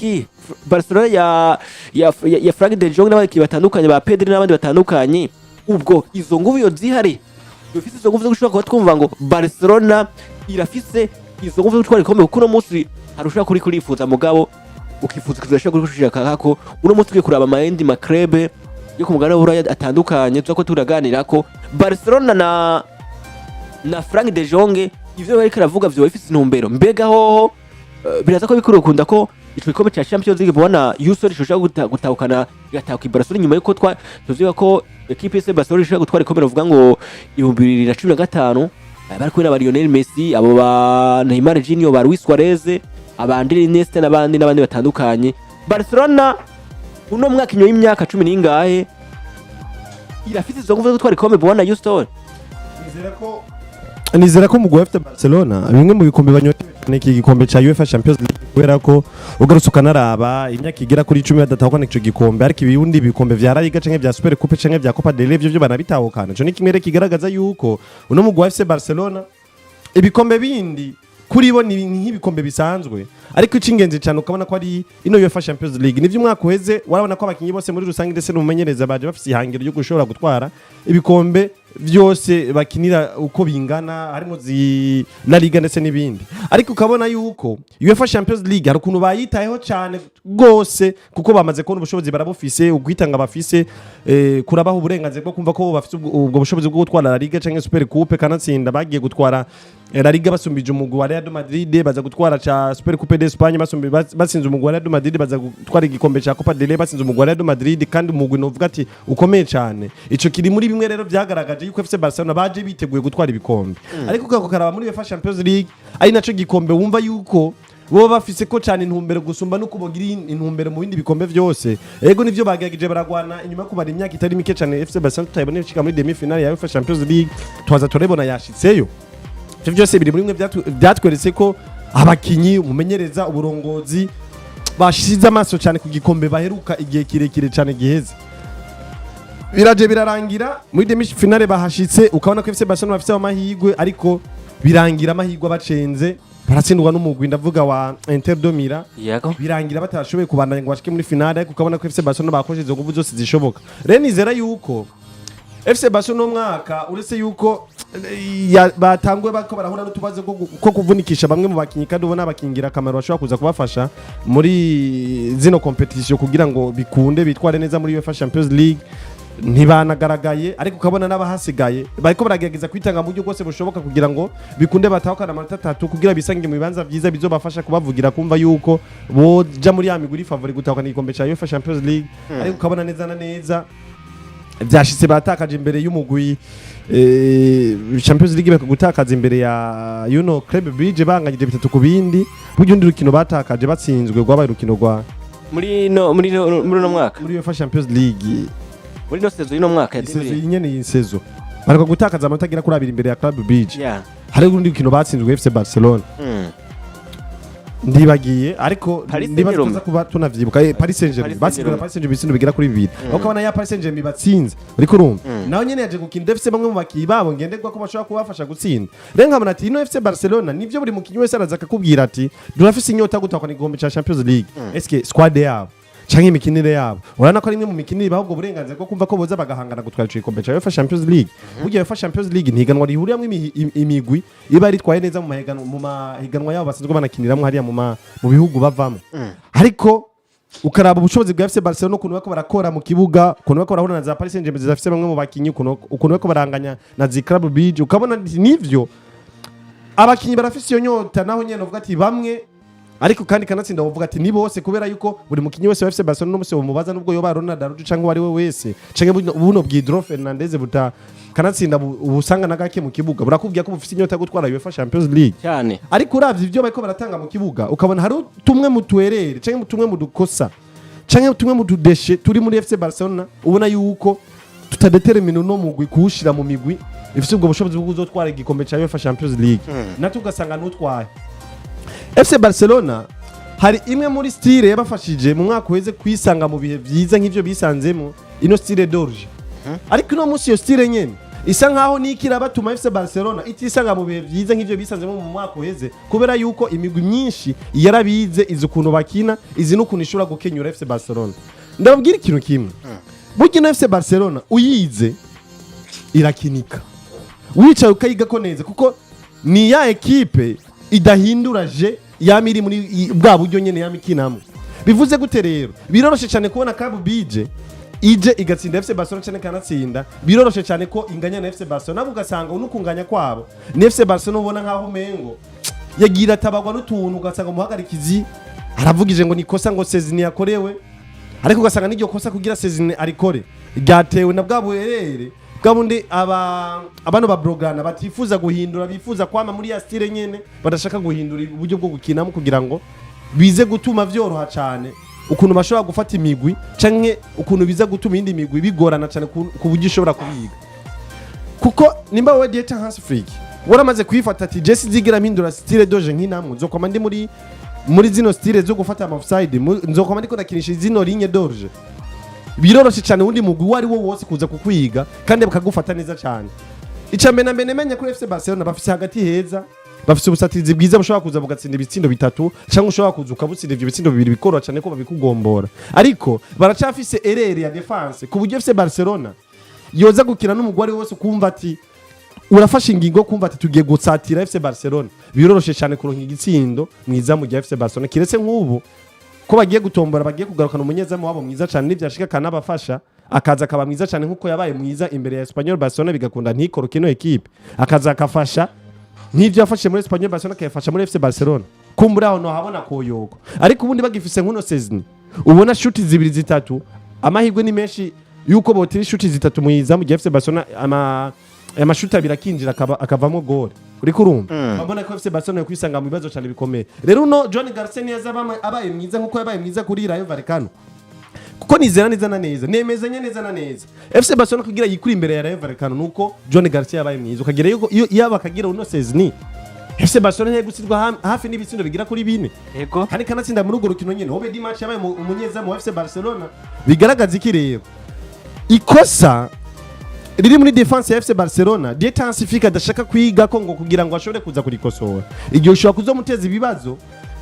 ki Barcelona ya Frank de Jong n'abandi batandukanye ba Pedri n'abandi batandukanye ubwo izo nguvu yo zihari bifite izo nguvu zo gushaka kuba twumva ngo Barcelona irafise izo nguvu zo gutwara ikombe kuko no munsi harushaka kuri kurifuza mugabo ukifuza kuzashaka kuri kushaka kako uno munsi tugiye kuraba amaendi makrebe yo ku mugabane w'Uburayi atandukanye tuza ko turaganira ko Barcelona na Frank de Jong ivyo bari karavuga vyo bifite intumbero mbega hoho biraza ko bikurukunda ko ico gikombe ca Champions League bona Yusori shoshaka gutahukana gatahuka Barcelona nyuma yuko tuziga ko equipe ifise Barcelona ishaka gutwara ikombe bavuga ngo 2015 bari kumwe na Lionel Messi abo ba Neymar Junior ba Luis Suarez abandi Iniesta n'abandi batandukanye Barcelona uno mwaka inyo y'imyaka 10 n'ingahe irafite izo nguvu zo gutwara ikombe bona Yusori nizera ko mugwa afite Barcelona bimwe mu bikombe banyote n'iki gikombe ca UEFA Champions League kubera ko ugarutse ukanaraba imyaka igera kuri 10 badatahukana ico gikombe ariko ibindi bikombe vya La Liga canke vya Super Coupe canke vya Copa del Rey byo banabitahukana ico ni kimwe kigaragaza yuko uno mugwa afite Barcelona ibikombe bindi kuri bo ni nk'ibikombe bisanzwe ariko icingenzi cyane ukabona ko ari ino UEFA Champions League nivyo umwaka uheze warabona ko abakinyi bose muri rusange ndetse n'umumenyereza baje bafite ihangiro ryo gushobora gutwara ibikombe byose bakinira uko bingana harimo La Liga ndetse n'ibindi ariko ukabona yuko UEFA Champions League hari ukuntu bayitayeho cyane gose kuko bamaze kubona ubushobozi barabufise ugwitanga bafise kurabaho uburenganzira bwo kumva ko bafite ubwo bushobozi bwo gutwara La Liga canke Super Coupe kanatsinda bagiye gutwara La Liga basumbije umugwi wa Real Madrid baza gutwara ca Super Coupe d'Espagne basinze umugwi wa Real Madrid baza gutwara igikombe ca Copa del Rey basinze umugwi wa Real Madrid kandi umugwi novuga ati ukomeye cyane ico kiri muri bimwe rero byagaragaje yuko FC Barcelona baje biteguye gutwara ibikombe ariko ukakaraba muri UEFA Champions League ari naco gikombe wumva yuko bo bafise ko cyane intumbero gusumba no kubogira intumbero mu bindi bikombe byose ego nivyo bagagije baragwana inyuma ko bari imyaka itari mike cyane FC Barcelona tutayibone cika muri demi finale ya UEFA Champions League twaza turebona yashitseyo ivyo byose biri muri bimwe byatweretse ko abakinyi umumenyereza uburongozi bashize amaso cyane ku gikombe baheruka igihe kirekire cyane giheze biraje birarangira muri demi finale bahashitse ukabona ko FC Barcelona bafite amahigwe ariko birangira amahigwe abacenze baratsindwa n'umugwi ndavuga wa Inter de Milan birangira batashoboye kubandanya ngo bashike muri finale ariko ukabona ko FC Barcelona bakoze izo nguvu zose zishoboka rero nizera yuko FC Barcelona mwaka uretse yuko batangwe bako barahura n'utubazo ko kuvunikisha bamwe mu bakinyi kandi ubona abakingira akamaro bashobora kuza kubafasha muri zino competition kugira ngo bikunde bitware neza muri UEFA Champions League ntibanagaragaye ariko ukabona n'abahasigaye bariko baragerageza kwitanga mu buryo bwose bushoboka kugira ngo bikunde batahukana amanota 3 kugira bisange mu bibanza byiza bizobafasha kubavugira kumva yuko boja muri ya miguri favori gutahukana igikombe ca UEFA Champions League ariko ukabona neza na neza byashitse batakaje imbere y'umugwi Champions League bakagutakaza imbere ya Club Brugge banganyije bitatu ku bindi buryo ndi rukino batakaje batsinzwe rwabaye rukino rwa muri no mwaka muri UEFA Champions League muri no sezo y'ino mwaka ya sezo nyene y'insezo bariko gutakaza amanota agira kuri 2 imbere ya Club Brugge hari urundi rukino batsinzwe FC Barcelona ndibagiye ariko ndibaza kuba tunavyibuka Paris Saint-Germain batsinzwe na Paris Saint-Germain bisindo bigera kuri 2 ukabona ya Paris Saint-Germain batsinze ariko urumva naho nyene yaje gukina FC bamwe mu bakiyi babo ngenderwa ko bashobora kubafasha gutsinda rero nkabona ati ino FC Barcelona nivyo buri mukinyi wese araza akakubwira ati durafise inyota gutahukana igikombe ca Champions League eske squad yabo canke imikinire yabo urana ko ari imwe mu mikinire bahubwo burenganzira bwo kumva ko boza bagahangana gutwara igikombe ca UEFA Champions League burya UEFA Champions League ntiganwa rihuriyamwe imigwi iba ari twaye neza mu mahiganwa yabo basanzwe banakiniramwe hariya mu bihugu bavamo ariko ukaraba ubushobozi bwa FC Barcelona ukuntu bako barakora mu kibuga ukuntu bako barahura na za Paris Saint-Germain zafise bamwe mu bakinyi ukuntu bako baranganya na zi Club Brugge ukabona nivyo abakinyi barafise iyo nyota naho nyene uvuga ati bamwe ariko kandi kanatsinda uvuga ati ni bose kubera yuko buri mukinyi wese wa FC Barcelona n'umuse umubaza nubwo yoba Ronaldo canke wari we wese canke buno bwidro Fernandez buta kanatsinda ubusanga nagake mu kibuga burakubwiye ko bufite inyota gutwara UEFA Champions League cyane ariko uravye ivyo bariko baratanga mu kibuga ukabona hari tumwe mu twerere canke tumwe mu dukosa canke tumwe mu tudeshe turi muri FC Barcelona ubona yuko tutadetermine no mugwi kushira mu migwi ifite ubwo bushobozi bwo kuzotwara igikombe ca UEFA Champions League natugasanga n'utwaye FC Barcelona hari imwe muri style yabafashije mu mwaka weze kwisanga mu bihe byiza nk'ivyo bisanzemo ino style d'orge ariko no musi yo style nyene isa nkaho nikira batuma FC Barcelona itisanga mu bihe byiza nk'ivyo bisanzemo mu mwaka uheze kubera yuko imigwi myinshi yarabize izi ukuntu bakina izi n'ukuntu ishobora gukenyura FC Barcelona. Ndababwira ikintu kimwe burya FC Barcelona uyize irakinika wicaye ukayiga ko neza kuko ni ya ekipe idahinduraje yamiri muri bwa buryo nyene yamikinamo. Bivuze gute rero biroroshe cyane kubona KBAPPE ije igatsinda FC Barcelona cyane kanatsinda biroroshe cyane ko inganya na FC Barcelona ugasanga unukunganya kwabo ni FC Barcelona ubona nkaho mengo yagira tabagwa n'utuntu ugasanga umuhagarikizi aravugije ngo nikosa ngo Sezini yakorewe ariko ugasanga n'iryo kosa kugira Sezini arikore ryatewe na bwabuherere bwabundi abano babrogana batifuza guhindura bifuza kwama muri ya style nyene badashaka guhindura uburyo bwo gukinamo kugira ngo bize gutuma vyoroha cyane ukuntu bashobora gufata imigwi canke ukuntu biza gutuma indi migwi bigorana cyane ku buryo ishobora kubiga kuko nimba wewe Dieta Hans Flick waramaze kwifata ati Jesse zigira mpindura style doje nk'inamwe nzokoma ndi muri zino style zo gufata ama offside nzokoma ndiko nakinisha zino ligne dorje biroroshe cyane undi mugwi wari wo wose kuza kukwiga kandi bakagufata neza cyane icambe na mbene menya kuri FC Barcelona bafise hagati heza bafise ubusatirizi bwiza bushobora kuza bugatsinda ibitsindo bitatu cyangwa ushobora kuza ukabutsinda ivyo bitsindo bibiri bikora cyane ko babikugombora ariko baracafise erere ya defense ku buryo FC Barcelona yoza gukina n'umugwari wose kumva ati urafasha ingingo kumva ati tugiye gutsatira FC Barcelona biroroshe cyane kuronka igitsindo mwiza mu gihe FC Barcelona kiretse nk'ubu ko bagiye gutombora bagiye kugarukana umunyezamu wabo mwiza cyane n'ivyashika kanabafasha akaza akaba mwiza cyane nkuko yabaye mwiza imbere ya Espanyol Barcelona bigakunda ntikoroke no equipe akaza akafasha n'ivyo yafashe muri Espanyol Barcelona kayafasha muri FC Barcelona kumbura aho no habona koyoko ariko ubundi bagifise nkuno Sezini ubona shuti zibiri zitatu amahirwe ni menshi yuko botira shuti zitatu mwiza mu gihe FC Barcelona amashuti abirakinjira akavamo goal uri kurumva babona ko FC Barcelona kwisanga mu bibazo cyane bikomeye rero no John Garcia yazaba abaye mwiza nkuko yabaye mwiza kuri Rayo Vallecano kuko nizera neza na neza nemezanya neza na neza FC Barcelona kugira yikuri imbere ya Rayo Vallecano nuko John Garcia yabaye mwiza ukagira yuko yaba akagira uno Sezini FC Barcelona yegusirwa hafi n'ibitsindo bigira kuri 4 yego kandi kanatsinda muri urwo rukino nyene hobe di match yabaye umunyezamu wa FC Barcelona bigaragaza iki rero ikosa riri muri defense ya FC Barcelona Dieta Hans Flick adashaka kwiga ko ngo kugira ngo ashobore kuza kurikosora igihe ushobora kuzomuteza ibibazo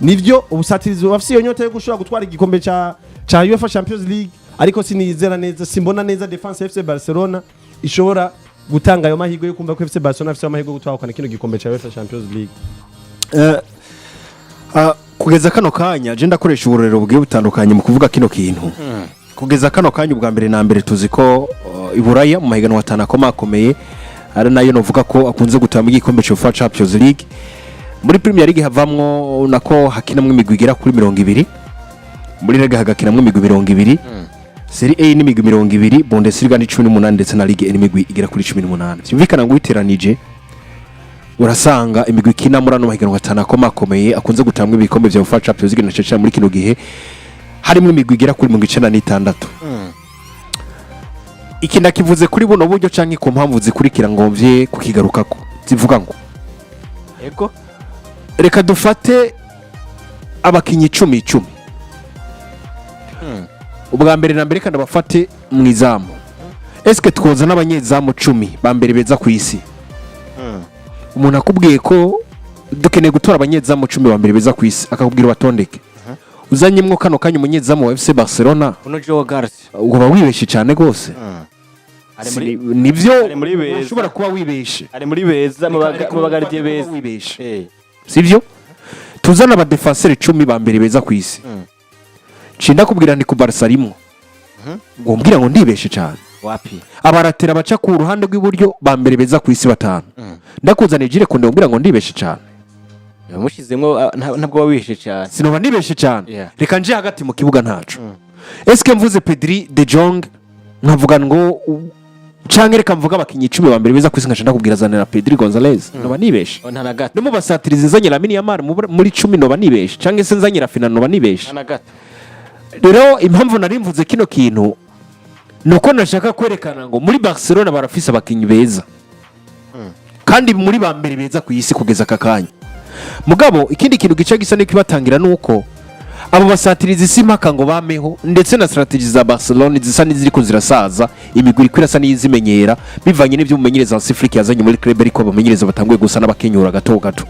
nivyo ubusatirizo bafise iyo nyota yo gushobora gutwara igikombe ca UEFA Champions League ariko sinizera neza simbona neza defense ya FC Barcelona ishobora gutanga ayo mahirwe yo kumva ko FC Barcelona afise amahirwe yo gutwara kino gikombe ca UEFA Champions League kugeza kano kanya je ndakoresha uburorero bwiye butandukanye mu kuvuga kino kintu kugeza kano kanya ubwa mbere na mbere tuzi ko iburaya mu mahiganwa AKOMEYE ari nayo novuga ko akunze gutanga igikombe cyo UEFA Champions League muri Premier League havamwo nako hakinamwe imigwi igera kuri 200 muri Liga hagakinamwe imigwi 200 Serie A n'imigwi 200 Bundesliga ni 18 ndetse na Ligue n'imigwi igera kuri 18 byumvikana ngo iteranije urasanga imigwi ikina muri ano mahiganwa AKOMEYE akunze gutanga ibikombe bya UEFA Champions League nacecha muri kino gihe harimo imigwi igera kuri 96 iki ndakivuze kuri buno buryo canke ku mpamvu zikurikira ngomvye kukigarukako zivuga ngo yego reka dufate abakinyi 10 ubwa mbere na mbere kandi bafate mwizamu eske twoza n'abanyezamu 10 ba mbere beza ku isi umuntu akubwiye ko dukeneye gutora abanyezamu 10 ba mbere beza ku isi akakubwira batondeke uzanyemwo kano kanya umunyezamu wa FC Barcelona uno Joe Garcia ubwo bawibeshe cyane gose nivyo ushobora kuba wibeshe ari muri beza mu bagaridiye beza wibeshe sivyo tuzana aba defenseur 10 ba mbere beza ku isi cinda kubwira ndi ku Barca rimwe ngombwira ngo ndibeshe cyane wapi abaratera baca ku ruhande rw'iburyo ba mbere beza ku isi 5 ndakuzanije jire ko ndongwira ngo ndibeshe cyane yamushizemo ntabwo wabishe cyane sinoba ndibeshe cyane reka nje hagati mu kibuga ntacu eske mvuze Pedri de Jong nkavuga ngo canke reka mvuga abakinyi 10 ba mbere beza ku isi nkaca ndakubwira zanira Pedri Gonzalez noba nibeshe ntanagato no mu basatirize zanye Lamine Yamal muri 10 noba nibeshe canke se nzanye Rafinha noba nibeshe ntanagato rero impamvu nari mvuze kino kintu nuko nashaka kwerekana ngo muri Barcelona barafise abakinyi beza kandi muri ba mbere beza ku isi kugeza kakanya mugabo ikindi kintu gica gisa n'ikibatangira nuko abo basatirizi simpaka ngo bameho ndetse na strategy za Barcelona zisa n'iziriko zirasaza imigwi irasa n'izimenyera bivanye n'ibyo umumenyereza wa Sifriki yazanye muri club ariko abamenyereza batanguye gusa n'abakenyura gato gato.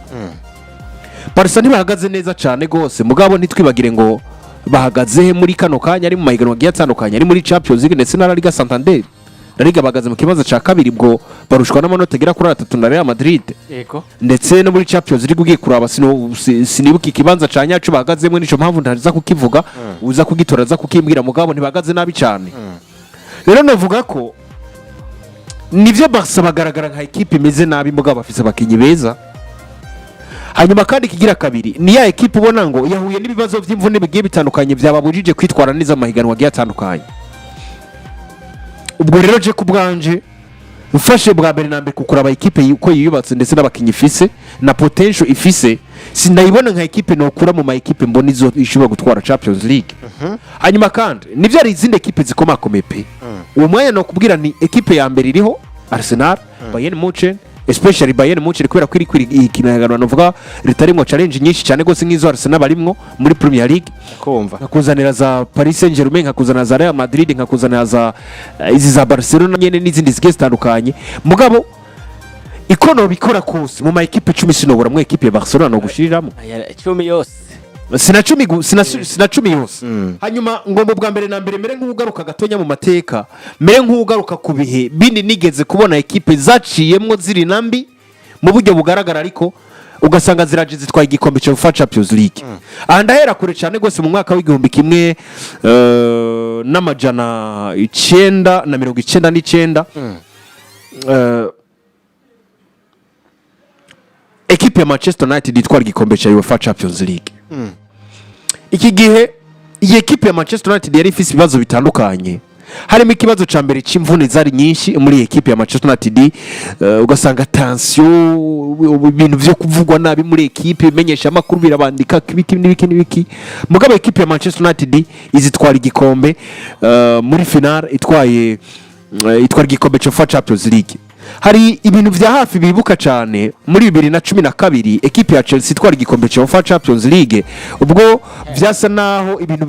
Barcelona bahagaze neza cyane gose mugabo ntitwibagire ngo bahagaze muri kano kanya ari mu mahiganwa giye atandukanye ari muri Champions League ndetse na La Liga Santander. La Liga bahagaze mu kibazo ca kabiri bwo barushwa n'amanota agera kuri 3 na Real Madrid. Yego. Ndetse no muri Champions League ugiye kuraba sinibuka ikibanza ca nyacu bahagazemo nico mpamvu ndaza kukivuga uza kugitora za kukimbwira mugabo ntibahagaze nabi cyane. Rero navuga ko nivyo Barca bagaragara nka equipe imeze nabi mugabo bafise abakinyi beza. Hanyuma kandi kigira kabiri ni ya equipe ubona ngo yahuye n'ibibazo by'imvune bigiye bitandukanye byababujije kwitwara neza amahiganwa agiye atandukanye. Ubwo rero je kubwanje mfashe bwa mbere na mbere kukuraba equipe uko yiyubatse ndetse n'abakinyi ifise na potential ifise sinayibona nka equipe no kura mu ma equipe mbona izo ishobora gutwara Champions League. Hanyuma kandi nivyo ari izindi equipe zikomakomeye pe. Uwo mwanya no kubwira ni equipe ya mbere iriho Arsenal, Bayern Munchen, especially Bayern Munchen kubera ko iri ikinagano novuga ritarimwo challenge nyinshi cyane gose nk'izo Arsenal barimwo muri Premier League kumva nkakuzanira za Paris Saint-Germain nkakuzanira za Real Madrid nkakuzanira za izi za Barcelona nyene n'izindi zigiye zitandukanye mugabo ikono bikora kose mu ma equipe 10 sinobora mu equipe ya Barcelona no gushiriramo 10 yose sina 10 yose. Hanyuma ngo mu bwa mbere na mbere mere nk'ugaruka gatonya mu mateka mere nk'ugaruka ku bihe bindi nigeze kubona equipe zaciyemwo ziri nambi mu buryo bugaragara ariko ugasanga ziraje zitwaye igikombe cyo fa Champions League. Andahera kure cyane gose mu mwaka w'igihumbi kimwe n'amajana 999 equipe ya Manchester United itwara igikombe cya UEFA Champions League. Iki gihe iyi equipe ya Manchester United yari ifise ibibazo bitandukanye harimo ikibazo ca mbere c'imvune zari nyinshi muri equipe ya Manchester United ugasanga tension ibintu byo kuvugwa nabi muri equipe menyesha makuru birabandika n'ibiki mugabo equipe ya Manchester United izitwara igikombe muri final itwara igikombe cya Champions League. Hari ibintu vya hafi bibuka cyane muri 2012 equipe ya Chelsea itwara igikombe cya Champions League ubwo vyasa naho ibintu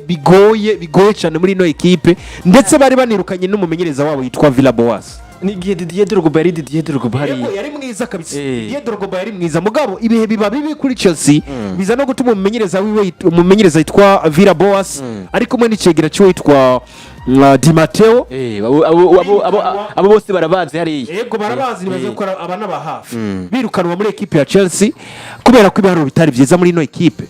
bigoye cyane muri no equipe ndetse bari banirukanye n'umumenyereza wabo yitwa Villas-Boas. Ni Didier Drogba yari mwiza kabisa. Didier Drogba yari mwiza mugabo ibihe biba bibi kuri Chelsea biza no gutuma umumenyereza yitwa Villas-Boas ariko mwe n'icegera cyo yitwa Di Matteo abo bose barabazi hariya. Yego barabazi nibaze gukora abana ba hafi birukanwa muri equipe ya Chelsea kubera ko ibiharo bitari byiza muri no equipe.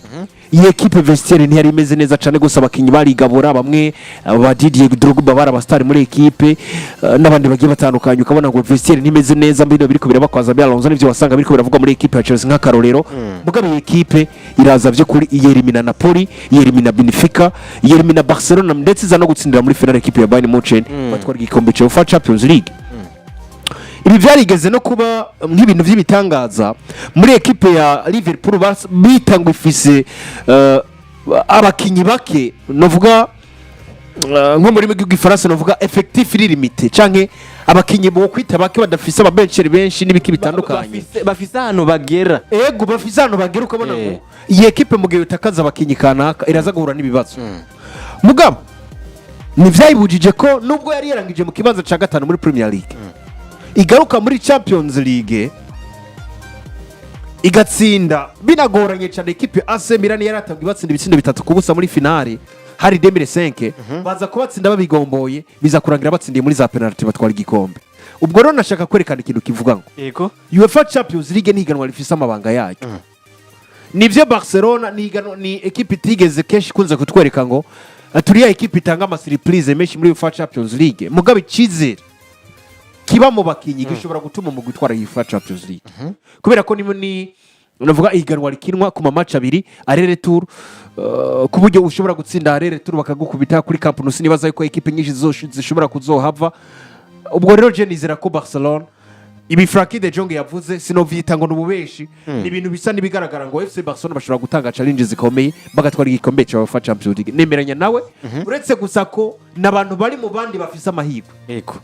Iyi equipe vestiaire ntiyari imeze neza cyane gusa abakinyi barigabura bamwe aba Didier Drogba barabastari muri equipe n'abandi bagiye batandukanye ukabona ngo vestiaire ntimeze neza mbino biriko birabakwaza bya Alonso n'ivyo wasanga biriko biravuga muri equipe ya Chelsea nk'akarorero mugabe iyi equipe iraza byo kuri yerimina Napoli yerimina Benfica yerimina Barcelona ndetse za no gutsindira muri final equipe ya Bayern Munchen batwara igikombe cya UEFA Champions League. Ibi byarigeze no kuba nk'ibintu by'ibitangaza muri equipe ya Liverpool bitangwa ifise abakinyi bake novuga nko muri migi gifaransa novuga effectif limité canke abakinyi bo kwita bake badafise ababencheri benshi n'ibiki bitandukanye bafise hano bagera bafise hano bagera ukabona ngo iyi equipe mu gihe utakaza abakinyi kanaka iraza guhura n'ibibazo mugabo nivyayibujije ko nubwo yari yarangije mu kibanza ca gatanu muri Premier League igaruka muri Champions League igatsinda binagoranye cyane equipe AC Milan yaratabwe batsinda ibitsindo 3 kubusa muri finale hari 2005 baza kubatsinda babigomboye biza kurangira batsindiye muri za penalty batwara igikombe. Ubwo rero nashaka kwerekana ikintu kivuga ngo yego UEFA Champions League niganwa rifise amabanga yayo. Nivyo Barcelona ni equipe itigeze kenshi kunze kutwereka ngo turiya equipe itanga ama surprise menshi muri UEFA Champions League mugabe cizere kiba mu bakinyi gishobora gutuma mu gutwara UEFA Champions League kubera ko ni navuga iganwa rikinwa ku match abiri ari retour ku buryo ushobora gutsinda ari retour bakagukubita kuri Camp Nou nibaza yuko equipe nyinshi zishobora kuzohava. Ubwo rero je nizera ko Barcelona ibi Frankie de Jong yavuze sinovita ngo nububeshi ni ibintu bisa nibigaragara ngo FC Barcelona bashobora gutanga challenges zikomeye bagatwara igikombe cya UEFA Champions League. Nemeranya nawe uretse gusa ko nabantu bari mu bandi bafise amahirwe yego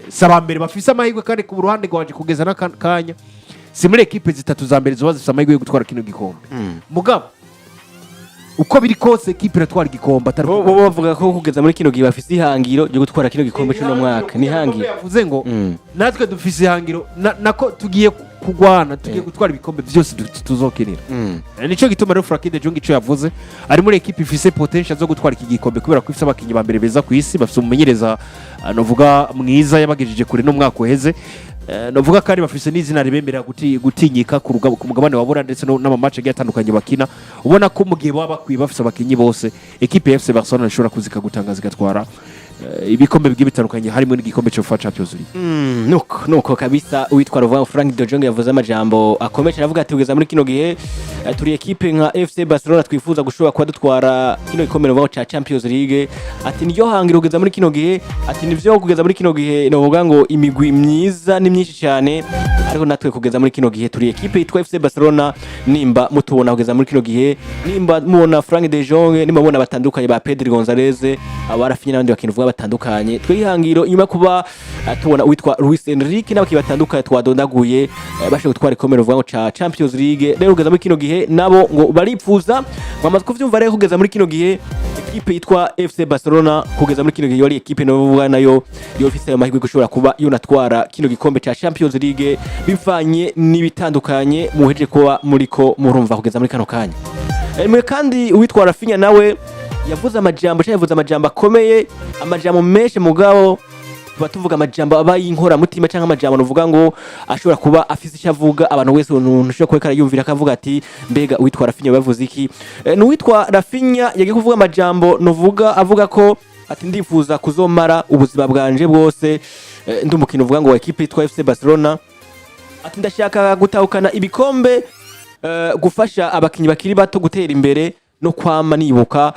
saba mbere bafise amahirwe kandi ku ruhande rwaje kugeza nakanya si muri equipe zitatu za mbere zo zifise amahirwe yo gutwara kino gikombe mugabo uko biri kose ekipe iratwara igikombe atari bo bavuga ko kugeza muri kino gihe bafise ihangiro ryo gutwara kino gikombe cy'uno mwaka ni ihangiro yavuze ngo natwe dufise ihangiro nako tugiye kugwana tugiye gutwara ibikombe byose tuzokenera nico gituma rero Frankie de Jong ico yavuze ari muri ekipe ifise potential zo gutwara iki gikombe kubera ko ifise abakinyi ba mbere beza ku isi bafise umumenyereza novuga mwiza yabagejeje kure no mwaka uheze novuga kandi bafise n'izina ribemerera gutinyika ku mugabane wa Buraya ndetse n'amamatch agiye atandukanye bakina ubona ko mu gihe baba bakwiye bafise abakinyi bose ekipe ya FC Barcelona ishobora kuzika gutangaza igatwara ibikombe bigiye bitandukanye harimo n'igikombe cyo Champions League nuko kabisa witwa Ruvan Frank de Jong yavuze amajambo akomeye aravuga ati ugeza muri kino gihe turi ekipe nka FC Barcelona twifuza gushobora kuba dutwara kino gikombe Ruvan cha Champions League ati niyo hangira ugeza muri kino gihe ati nivyo kugeza muri kino gihe novuga ngo imigwi myiza ni myinshi cyane ariko natwe kugeza muri kino gihe turi ekipe yitwa FC Barcelona nimba mutubona kugeza muri kino gihe nimba mubona Frank de Jong nimba mubona batandukanye ba Pedro Gonzalez abarafinye n'abandi bakinuvuga batandukanye twihangiro nyuma kuba tubona witwa Luis Enrique n'abaki batandukanye twadondaguye bashe gutwara ikomero vuga ngo cha Champions League rero kugeza muri kino gihe nabo ngo baripfuza bamaze kuvyumva rero kugeza muri kino gihe ekipe yitwa FC Barcelona kugeza muri kino gihe yari ekipe novuga nayo yofise amahirwe gushobora kuba yonatwara kino gikombe cha Champions League bivanye n'ibitandukanye muheje kuba muriko murumva kugeza muri kano kanya mwe kandi witwa Rafinha nawe yavuze amajambo akomeye amajambo menshi mugabo tuvuga amajambo abaye inkora mutima cyangwa amajambo novuga ngo ashobora kuba afise icyo avuga abantu wese ushobora kwekara yumvira akavuga ati mbega witwa Rafinha bavuze iki n'uwitwa Rafinha yagiye kuvuga amajambo novuga avuga ko ati ndifuza kuzomara ubuzima bwanje bwose ndi umukino uvuga ngo ekipe yitwa FC Barcelona ati ndashaka gutahukana ibikombe gufasha abakinyi bakiri bato gutera imbere no kwama nibukwa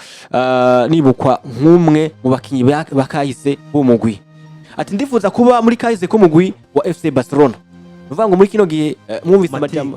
nk'umwe mu bakinyi bakahise b'umugwi ati ndifuza kuba muri kahise k'umugwi wa FC Barcelona uvuga ngo muri kino gihe mwumvise amajambo